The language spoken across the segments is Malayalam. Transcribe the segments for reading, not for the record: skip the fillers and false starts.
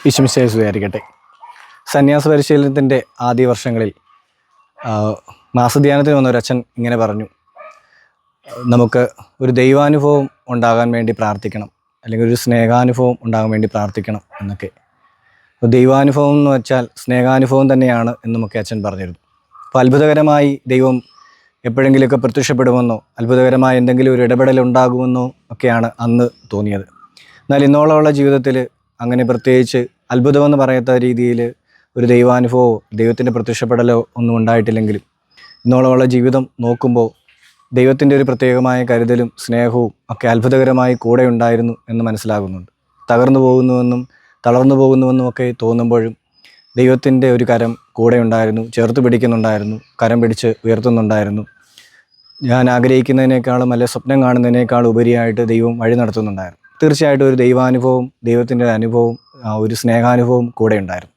ഈശോമിശിഹായെ സ്തുതിയായിരിക്കട്ടെ. സന്യാസ പരിശീലനത്തിൻ്റെ ആദ്യ വർഷങ്ങളിൽ മാസധ്യാനത്തിന് വന്ന ഒരച്ഛൻ ഇങ്ങനെ പറഞ്ഞു, നമുക്ക് ഒരു ദൈവാനുഭവം ഉണ്ടാകാൻ വേണ്ടി പ്രാർത്ഥിക്കണം, അല്ലെങ്കിൽ ഒരു സ്നേഹാനുഭവം ഉണ്ടാകാൻ വേണ്ടി പ്രാർത്ഥിക്കണം എന്നൊക്കെ. ദൈവാനുഭവം എന്ന് വെച്ചാൽ സ്നേഹാനുഭവം തന്നെയാണ് എന്നുമൊക്കെ അച്ഛൻ പറഞ്ഞിരുന്നു. അപ്പോൾ അത്ഭുതകരമായി ദൈവം എപ്പോഴെങ്കിലുമൊക്കെ പ്രത്യക്ഷപ്പെടുമെന്നോ അത്ഭുതകരമായ എന്തെങ്കിലും ഒരു ഇടപെടൽ ഉണ്ടാകുമെന്നോ ഒക്കെയാണ് അന്ന് തോന്നിയത്. എന്നാൽ ഇന്നോളമുള്ള ജീവിതത്തിൽ അങ്ങനെ പ്രത്യേകിച്ച് അത്ഭുതമെന്ന് പറയാത്ത രീതിയിൽ ഒരു ദൈവാനുഭവമോ ദൈവത്തിൻ്റെ പ്രത്യക്ഷപ്പെടലോ ഒന്നും ഉണ്ടായിട്ടില്ലെങ്കിലും ഇന്നോളമുള്ള ജീവിതം നോക്കുമ്പോൾ ദൈവത്തിൻ്റെ ഒരു പ്രത്യേകമായ കരുതലും സ്നേഹവും ഒക്കെ അത്ഭുതകരമായി കൂടെ ഉണ്ടായിരുന്നു എന്ന് മനസ്സിലാകുന്നുണ്ട്. തകർന്നു പോകുന്നുവെന്നും തളർന്നു പോകുന്നുവെന്നും ഒക്കെ തോന്നുമ്പോഴും ദൈവത്തിൻ്റെ ഒരു കരം കൂടെ ഉണ്ടായിരുന്നു, ചേർത്ത് പിടിക്കുന്നുണ്ടായിരുന്നു, കരം പിടിച്ച് ഉയർത്തുന്നുണ്ടായിരുന്നു. ഞാൻ ആഗ്രഹിക്കുന്നതിനേക്കാളും അല്ലെ സ്വപ്നം കാണുന്നതിനേക്കാളും ഉപരിയായിട്ട് ദൈവം വഴി നടത്തുന്നുണ്ടായിരുന്നു. തീർച്ചയായിട്ടും ഒരു ദൈവാനുഭവം, ദൈവത്തിൻ്റെ അനുഭവം, ഒരു സ്നേഹാനുഭവം കൂടെ ഉണ്ടായിരുന്നു.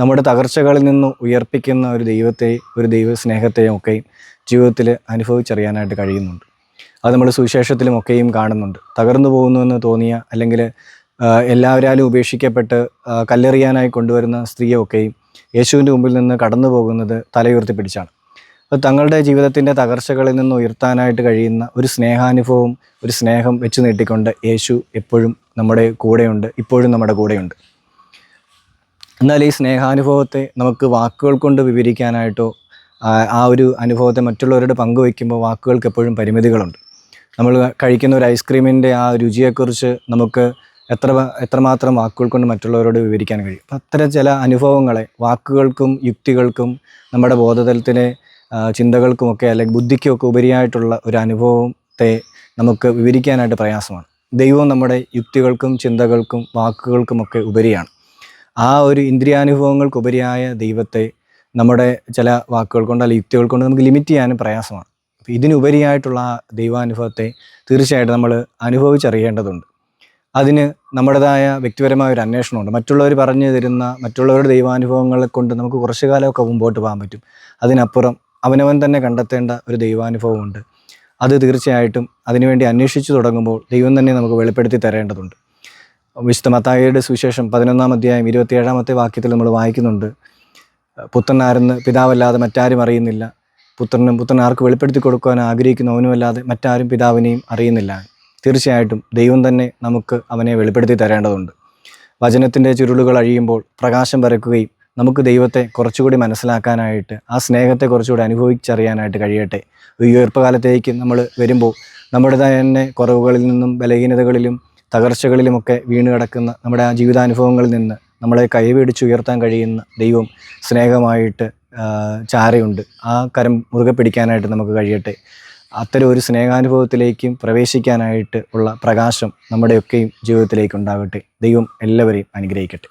നമ്മുടെ തകർച്ചകളിൽ നിന്ന് ഉയർപ്പിക്കുന്ന ഒരു ദൈവത്തെ, ഒരു ദൈവ സ്നേഹത്തെയും ഒക്കെയും ജീവിതത്തിൽ അനുഭവിച്ചറിയാനായിട്ട് കഴിയുന്നുണ്ട്. അത് നമ്മൾ സുവിശേഷത്തിലും ഒക്കെയും കാണുന്നുണ്ട്. തകർന്നു പോകുന്നുവെന്ന് തോന്നിയ, അല്ലെങ്കിൽ എല്ലാവരാലും ഉപേക്ഷിക്കപ്പെട്ട് കല്ലെറിയാനായി കൊണ്ടുവരുന്ന സ്ത്രീയൊക്കെയും യേശുവിൻ്റെ മുമ്പിൽ നിന്ന് കടന്നു പോകുന്നത് തലയുയർത്തി പിടിച്ചാണ്. അപ്പോൾ തങ്ങളുടെ ജീവിതത്തിൻ്റെ തകർച്ചകളിൽ നിന്ന് ഉയർത്താനായിട്ട് കഴിയുന്ന ഒരു സ്നേഹാനുഭവം, ഒരു സ്നേഹം വെച്ച് നീട്ടിക്കൊണ്ട് യേശു എപ്പോഴും നമ്മുടെ കൂടെയുണ്ട്, ഇപ്പോഴും നമ്മുടെ കൂടെയുണ്ട്. എന്നാൽ ഈ സ്നേഹാനുഭവത്തെ നമുക്ക് വാക്കുകൾ കൊണ്ട് വിവരിക്കാനായിട്ടോ ആ ഒരു അനുഭവത്തെ മറ്റുള്ളവരോട് പങ്കുവയ്ക്കുമ്പോൾ വാക്കുകൾക്ക് എപ്പോഴും പരിമിതികളുണ്ട്. നമ്മൾ കഴിക്കുന്ന ഒരു ഐസ്ക്രീമിൻ്റെ ആ രുചിയെക്കുറിച്ച് നമുക്ക് എത്രമാത്രം വാക്കുകൾ കൊണ്ട് മറ്റുള്ളവരോട് വിവരിക്കാൻ കഴിയും. അപ്പം അത്തരം ചില അനുഭവങ്ങളെ വാക്കുകൾക്കും യുക്തികൾക്കും നമ്മുടെ ബോധതലത്തിലെ ചിന്തകൾക്കുമൊക്കെ അല്ലെങ്കിൽ ബുദ്ധിക്കുമൊക്കെ ഉപരിയായിട്ടുള്ള ഒരു അനുഭവത്തെ നമുക്ക് വിവരിക്കാനായിട്ട് പ്രയാസമാണ്. ദൈവം നമ്മുടെ യുക്തികൾക്കും ചിന്തകൾക്കും വാക്കുകൾക്കുമൊക്കെ ഉപരിയാണ്. ആ ഒരു ഇന്ദ്രിയാനുഭവങ്ങൾക്കുപരിയായ ദൈവത്തെ നമ്മുടെ ചില വാക്കുകൾ കൊണ്ട് അല്ലെങ്കിൽ യുക്തികൾ കൊണ്ട് നമുക്ക് ലിമിറ്റ് ചെയ്യാനും പ്രയാസമാണ്. അപ്പോൾ ഇതിനുപരിയായിട്ടുള്ള ആ ദൈവാനുഭവത്തെ തീർച്ചയായിട്ടും നമ്മൾ അനുഭവിച്ചറിയേണ്ടതുണ്ട്. അതിന് നമ്മുടേതായ വ്യക്തിപരമായ ഒരു അന്വേഷണമുണ്ട്. മറ്റുള്ളവർ പറഞ്ഞു തരുന്ന മറ്റുള്ളവരുടെ ദൈവാനുഭവങ്ങളെ കൊണ്ട് നമുക്ക് കുറച്ചു കാലമൊക്കെ മുമ്പോട്ട് പോകാൻ പറ്റും. അതിനപ്പുറം അവനവൻ തന്നെ കണ്ടെത്തേണ്ട ഒരു ദൈവാനുഭവമുണ്ട്. അത് തീർച്ചയായിട്ടും അതിനുവേണ്ടി അന്വേഷിച്ചു തുടങ്ങുമ്പോൾ ദൈവം തന്നെ നമുക്ക് വെളിപ്പെടുത്തി തരേണ്ടതുണ്ട്. വിശുദ്ധ മത്തായിയുടെ സുവിശേഷം 11-ാം അധ്യായം 27-ാമത്തെ വാക്യത്തിൽ നമ്മൾ വായിക്കുന്നുണ്ട്, പുത്രനാരെന്ന് പിതാവല്ലാതെ മറ്റാരും അറിയുന്നില്ല, പുത്രൻ ആർക്ക് വെളിപ്പെടുത്തി കൊടുക്കുവാൻ ആഗ്രഹിക്കുന്നവനുമല്ലാതെ മറ്റാരും പിതാവിനെയും അറിയുന്നില്ല. തീർച്ചയായിട്ടും ദൈവം തന്നെ നമുക്ക് അവനെ വെളിപ്പെടുത്തി തരേണ്ടതുണ്ട്. വചനത്തിൻ്റെ ചുരുളുകൾ അഴിയുമ്പോൾ പ്രകാശം പരക്കുകയും നമുക്ക് ദൈവത്തെ കുറച്ചുകൂടി മനസ്സിലാക്കാനായിട്ട്, ആ സ്നേഹത്തെ കുറച്ചുകൂടി അനുഭവിച്ചറിയാനായിട്ട് കഴിയട്ടെ. ഈ ഉയർപ്പകാലത്തേക്ക് നമ്മൾ വരുമ്പോൾ നമ്മുടെ തന്നെ കുറവുകളിൽ നിന്നും ബലഹീനതകളിലും തകർച്ചകളിലുമൊക്കെ വീണ് കിടക്കുന്ന നമ്മുടെ ആ ജീവിതാനുഭവങ്ങളിൽ നിന്ന് നമ്മളെ കൈപിടിച്ചുയർത്താൻ കഴിയുന്ന ദൈവം സ്നേഹമായിട്ട് ചാരയുണ്ട്. ആ കരം മുറുകെ പിടിക്കാനായിട്ട് നമുക്ക് കഴിയട്ടെ. അത്തരം ഒരു സ്നേഹാനുഭവത്തിലേക്കും പ്രവേശിക്കാനായിട്ട് ഉള്ള പ്രകാശം നമ്മുടെയൊക്കെയും ജീവിതത്തിലേക്ക് ഉണ്ടാകട്ടെ. ദൈവം എല്ലാവരെയും അനുഗ്രഹിക്കട്ടെ.